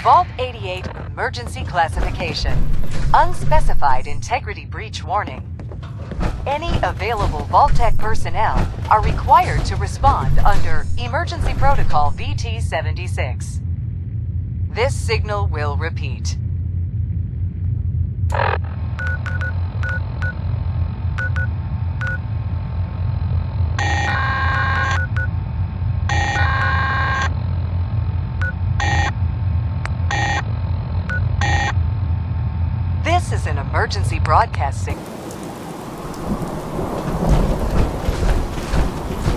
Vault 88 emergency classification. Unspecified integrity breach warning. Any available Vault-Tec personnel are required to respond under Emergency Protocol VT-76. This signal will repeat. This is an emergency broadcast signal.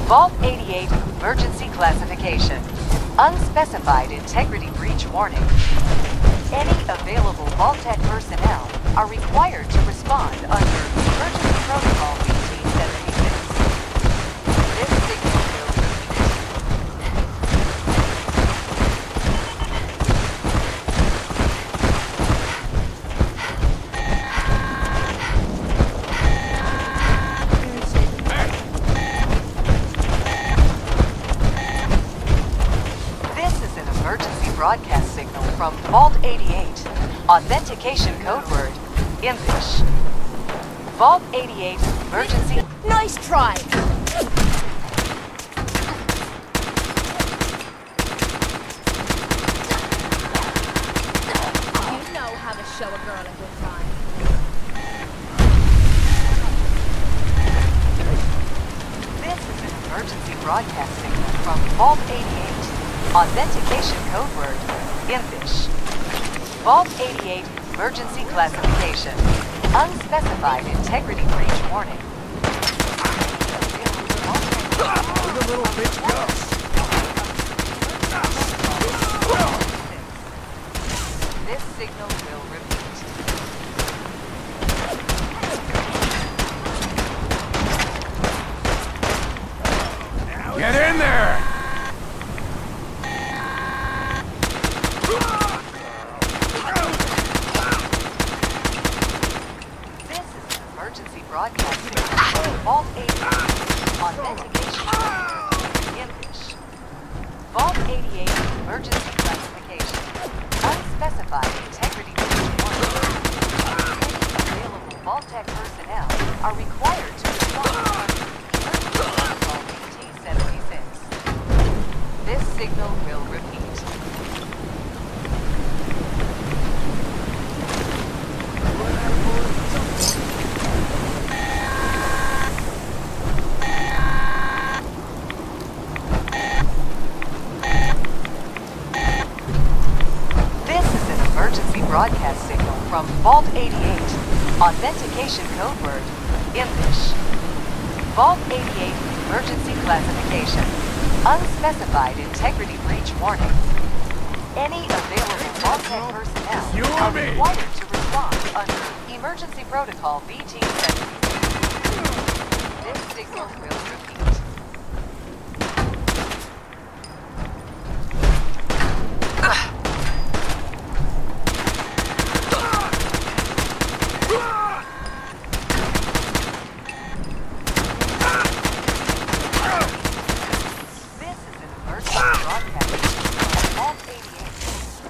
Vault 88 emergency classification. Unspecified integrity breach warning. Any available Vault-Tec personnel are required to respond under Emergency Protocol VT-76. This signal will repeat. Emergency broadcast signal from Vault 88. Authentication code word, impish. Vault 88 emergency... Nice try! You know how to show a girl a good time. This is an emergency broadcast signal from Vault 88. Authentication code word, impish. Vault 88 emergency classification. Unspecified integrity breach warning. Where'd the little bitch go? This signal will repeat. Get in there! Broadcasting Vault 88 authentication impish. Vault 88 emergency classification. Unspecified integrity breach warning. Any available Vault-Tec personnel are required to respond under Emergency Protocol VT-76. This signal will repeat. Broadcast signal from Vault 88. Authentication code word, impish. Vault 88 emergency classification. Unspecified integrity breach warning. Any available Vault-Tec personnel are required to respond under Emergency Protocol VT-76. This signal will repeat.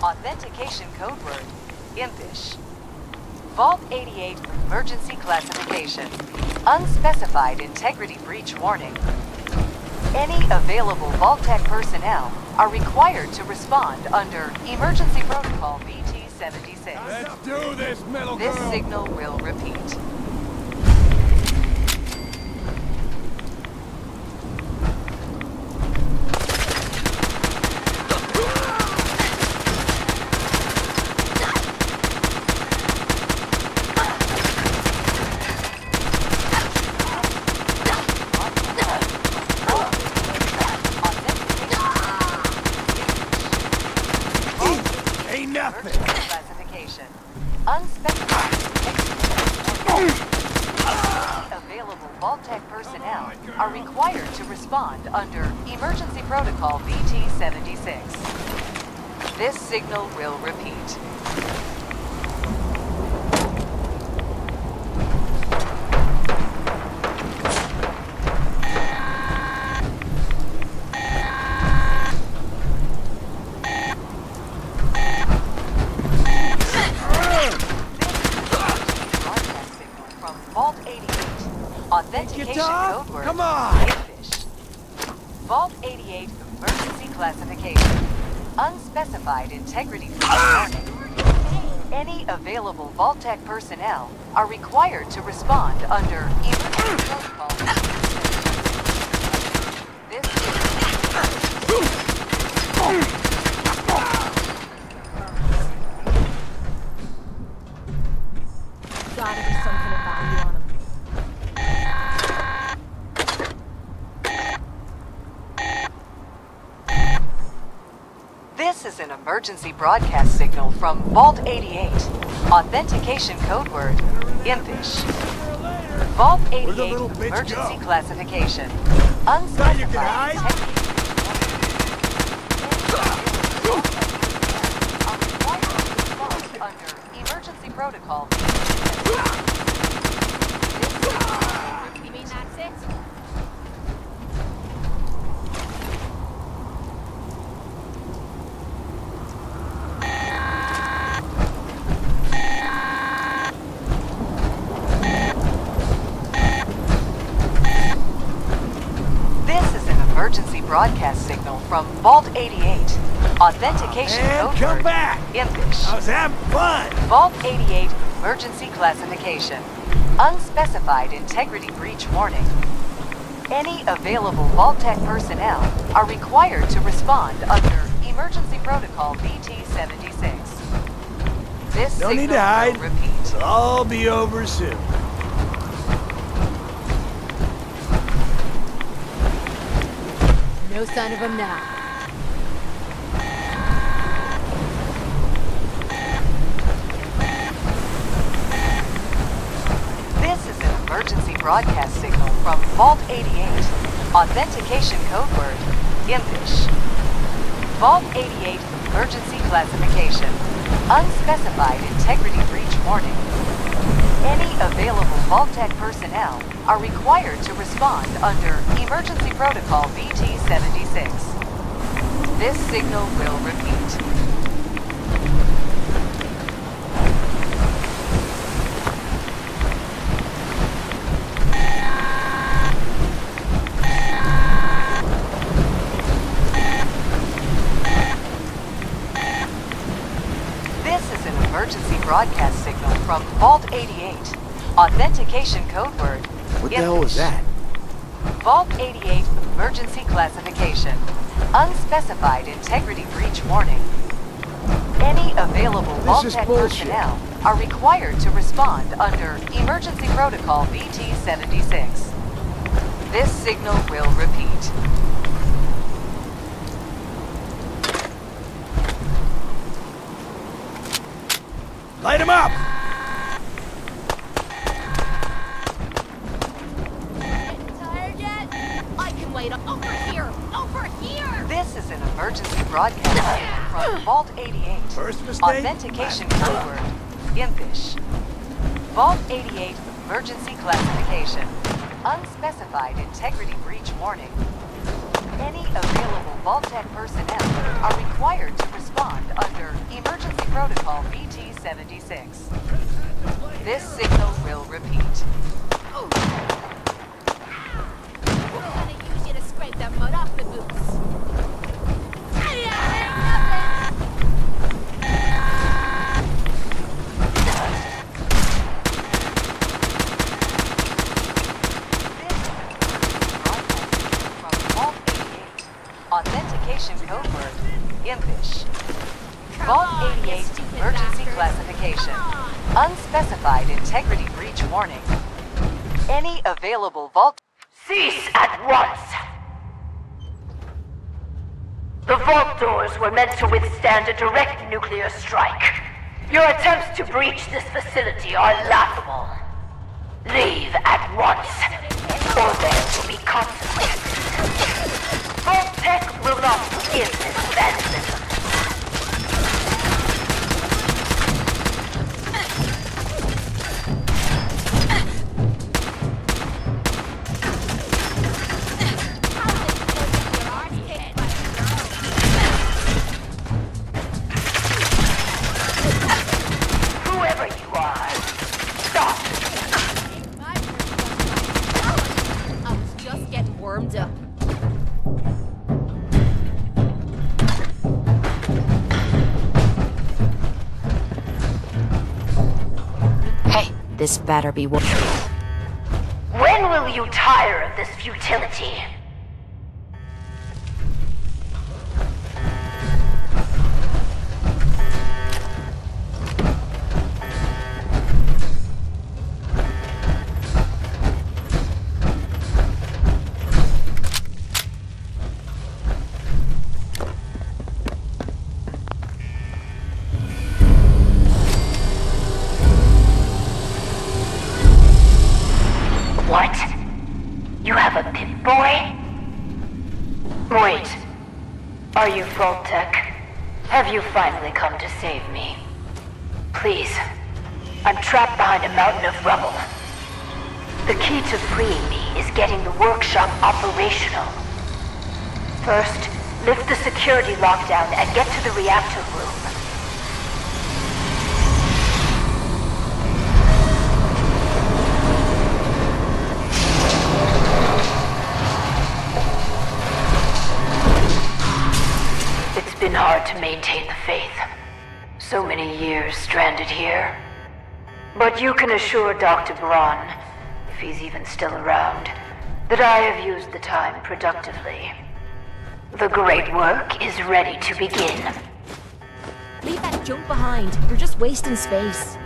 Authentication code word, impish. Vault 88 emergency classification. Unspecified integrity breach warning. Any available Vault-Tec personnel are required to respond under Emergency Protocol VT-76. Let's do this, metal girl! This signal will repeat. Classification. Unspecified. Available Vault-Tec personnel are required to respond under Emergency Protocol VT-76. This signal will repeat. Vault 88 emergency classification. Unspecified integrity warning. Any available Vault Tech personnel are required to respond under emergency protocol. This Gotta be something of value on him. This is an emergency broadcast signal from Vault 88. Authentication code word, impish. Vault 88 emergency classification. Thought you could hide? Under emergency protocol. You mean that's it? Emergency broadcast signal from Vault 88. Authentication And code come word, back! impish. I was having fun! Vault 88 emergency classification. Unspecified integrity breach warning. Any available Vault Tech personnel are required to respond under emergency protocol BT-76. This No signal need to hide. will repeat. It'll all be over soon. No sign of him now. This is an emergency broadcast signal from Vault 88. Authentication code word, impish. Vault 88 emergency classification. Unspecified integrity breach warning. Any available Vault Tech personnel are required to respond under emergency protocol BT-76. This signal will repeat. This is an emergency broadcast signal from Vault 88. Authentication code word, What the hell was that? Vault 88 emergency classification. Unspecified integrity breach warning. Any available Vault is Tech bullshit. personnel are required to respond under emergency protocol BT-76. This signal will repeat. Light him up! Tired yet? I can wait. Over here! Over here! This is an emergency broadcast signal from Vault 88. First mistake? Authentication code word, impish. Vault 88 emergency classification. Unspecified integrity breach warning. Any available Vault Tech personnel are required to respond under emergency protocol BT-76. This signal will repeat. I'm gonna use you to scrape that mud off the boots. Authentication code word, impish. Vault 88 emergency classification. Unspecified integrity breach warning. Any available Vault... Cease at once! The vault doors were meant to withstand a direct nuclear strike. Your attempts to breach this facility are laughable. Leave at once, or there will be consequences. Vault Tech will not forgive this vandalism. Whoever you are, stop! I was just getting warmed up. This better be what. When will you tire of this futility? What? You have a Pip-Boy? Wait. Are you Vault-Tech? Have you finally come to save me? Please. I'm trapped behind a mountain of rubble. The key to freeing me is getting the workshop operational. First, lift the security lockdown and get to the reactor room. It's been hard to maintain the faith. So many years stranded here. But you can assure Dr. Braun, if he's even still around, that I have used the time productively. The great work is ready to begin. Leave that junk behind. You're just wasting space.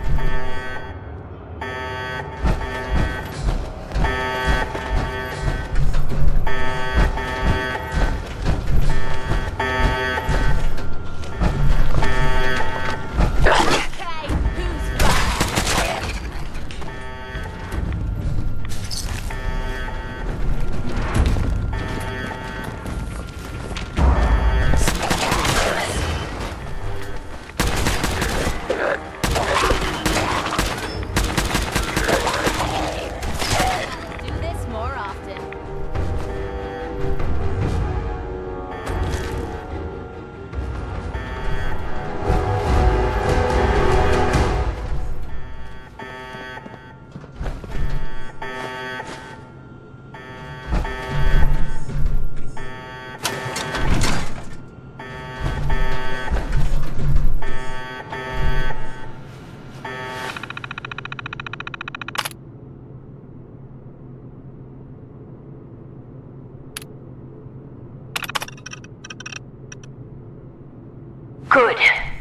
Good.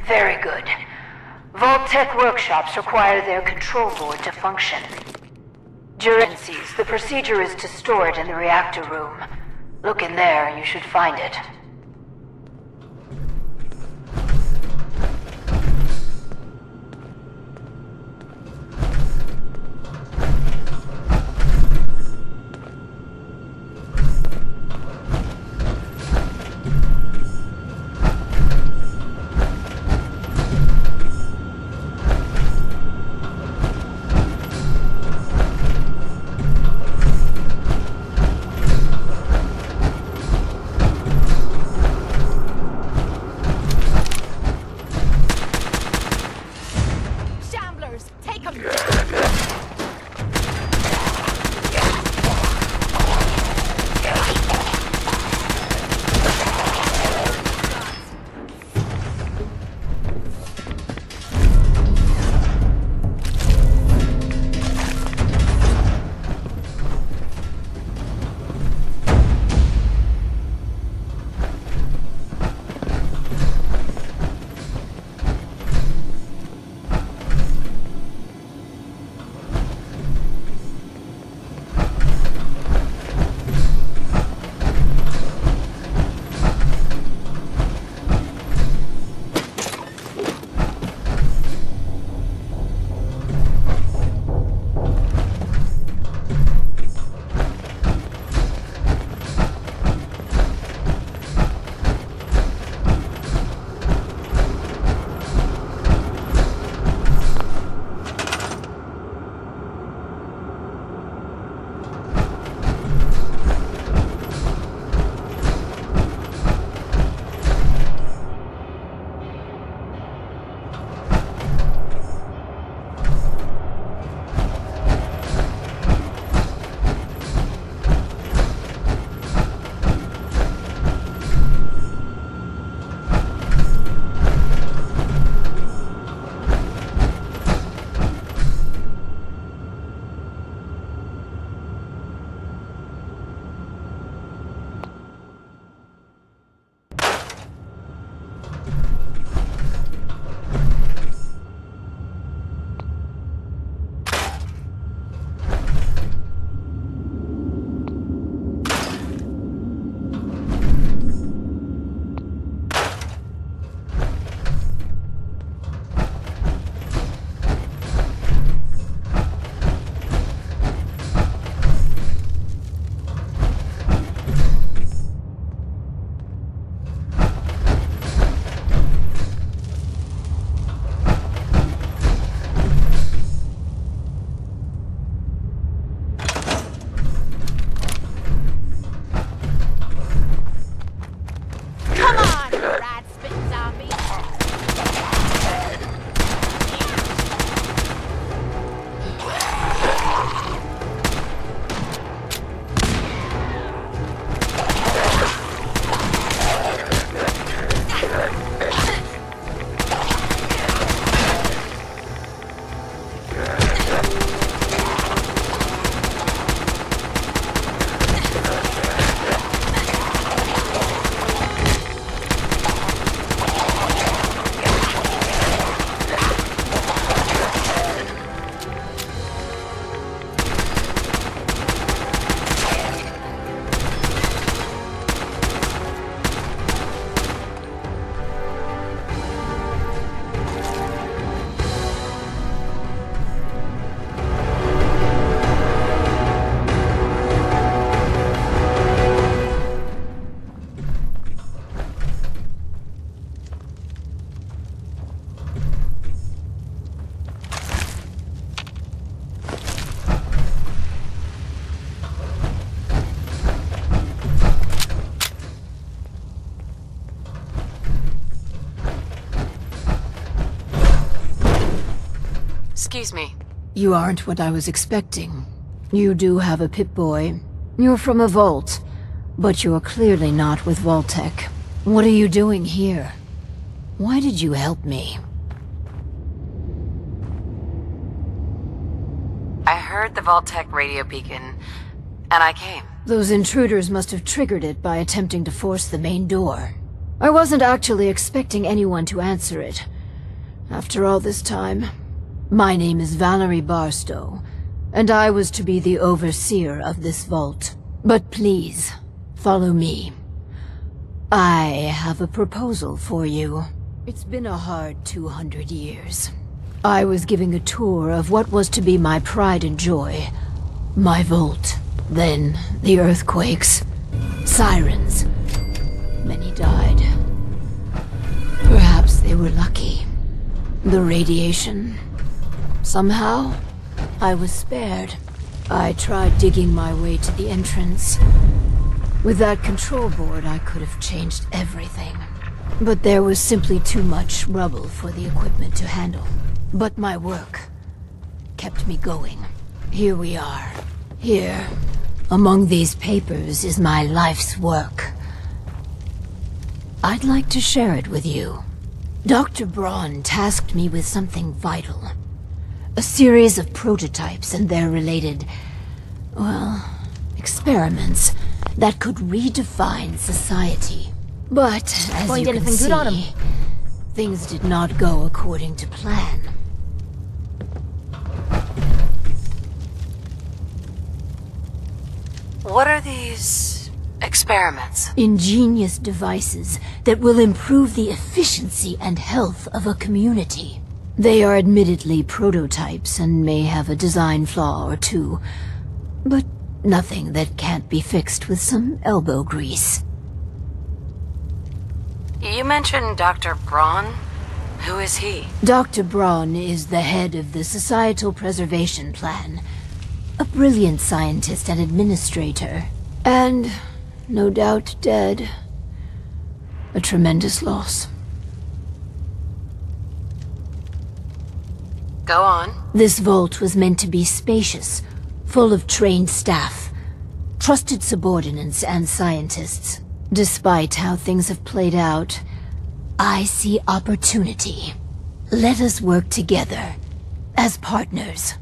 Very good. Vault-Tech workshops require their control board to function. During emergencies, the procedure is to store it in the reactor room. Look in there and you should find it. Excuse me. You aren't what I was expecting. You do have a Pip-Boy. You're from a vault, but you're clearly not with Vault-Tec. What are you doing here? Why did you help me? I heard the Vault-Tec radio beacon, and I came. Those intruders must have triggered it by attempting to force the main door. I wasn't actually expecting anyone to answer it. After all this time, my name is Valerie Barstow, and I was to be the overseer of this vault. But please, follow me. I have a proposal for you. It's been a hard 200 years. I was giving a tour of what was to be my pride and joy. My vault. Then, the earthquakes. Sirens. Many died. Perhaps they were lucky. The radiation. Somehow, I was spared. I tried digging my way to the entrance. With that control board, I could have changed everything. But there was simply too much rubble for the equipment to handle. But my work kept me going. Here we are. Here, among these papers, is my life's work. I'd like to share it with you. Dr. Braun tasked me with something vital. A series of prototypes and their related, well, experiments that could redefine society. But, as you can see, things did not go according to plan. What are these experiments? Ingenious devices that will improve the efficiency and health of a community. They are admittedly prototypes and may have a design flaw or two, but nothing that can't be fixed with some elbow grease. You mentioned Dr. Braun? Who is he? Dr. Braun is the head of the Societal Preservation Plan. A brilliant scientist and administrator. And, no doubt, dead. A tremendous loss. Go on. This vault was meant to be spacious, full of trained staff, trusted subordinates and scientists. Despite how things have played out, I see opportunity. Let us work together, as partners.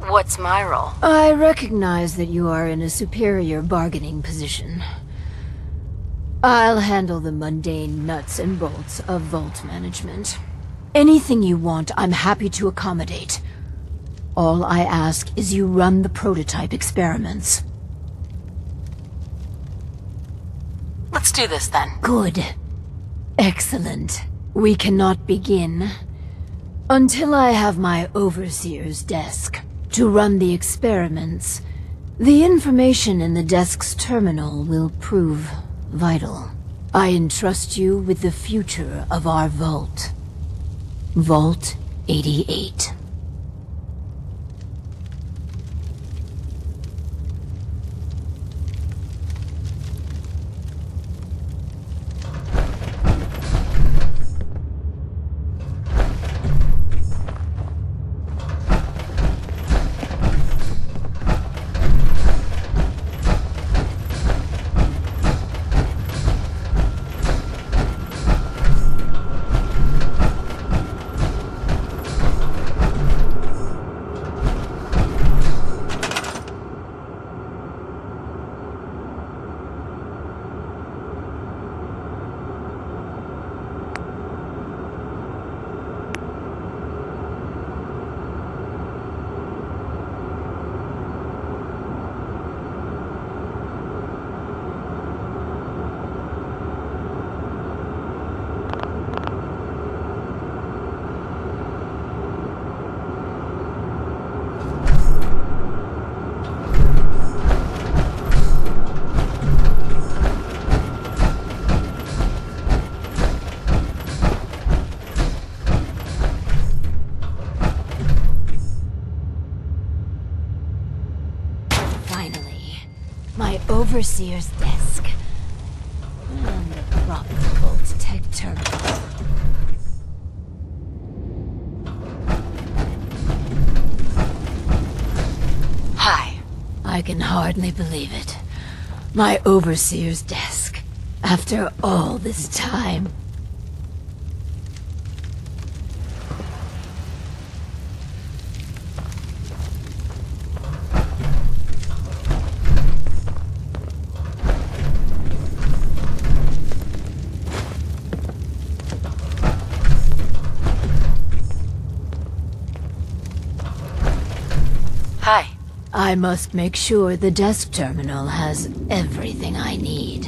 What's my role? I recognize that you are in a superior bargaining position. I'll handle the mundane nuts and bolts of vault management. Anything you want, I'm happy to accommodate. All I ask is you run the prototype experiments. Let's do this then. Good. Excellent. We cannot begin until I have my overseer's desk. To run the experiments, the information in the desk's terminal will prove vital. I entrust you with the future of our vault. Vault 88. Finally, my overseer's desk. And a from the Vault Tech terminal. Hi. I can hardly believe it. My overseer's desk. After all this time. Hi. I must make sure the desk terminal has everything I need.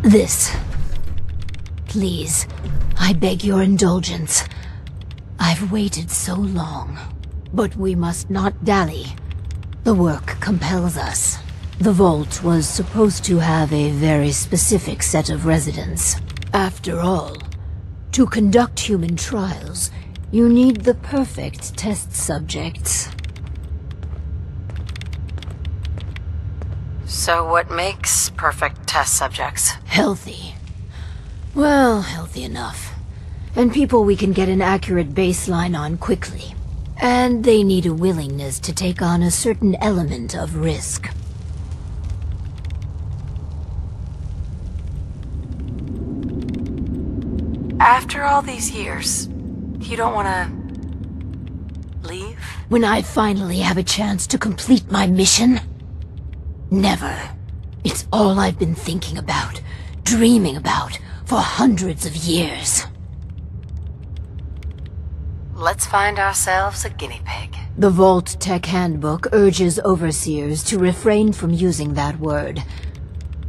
This. Please, I beg your indulgence. I've waited so long, but we must not dally. The work compels us. The vault was supposed to have a very specific set of residents. After all, to conduct human trials, you need the perfect test subjects. So what makes perfect test subjects? Healthy. Well, healthy enough. And people we can get an accurate baseline on quickly. And they need a willingness to take on a certain element of risk. After all these years, you don't want to leave? When I finally have a chance to complete my mission? Never. It's all I've been thinking about, dreaming about, for hundreds of years. Let's find ourselves a guinea pig. The Vault Tech Handbook urges overseers to refrain from using that word,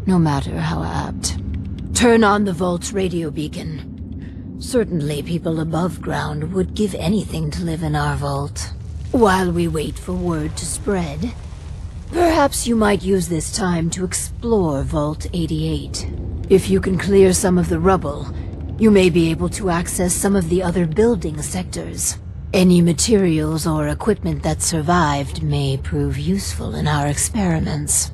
no matter how apt. Turn on the Vault's radio beacon. Certainly people above ground would give anything to live in our vault. While we wait for word to spread, perhaps you might use this time to explore Vault 88. If you can clear some of the rubble, you may be able to access some of the other building sectors. Any materials or equipment that survived may prove useful in our experiments.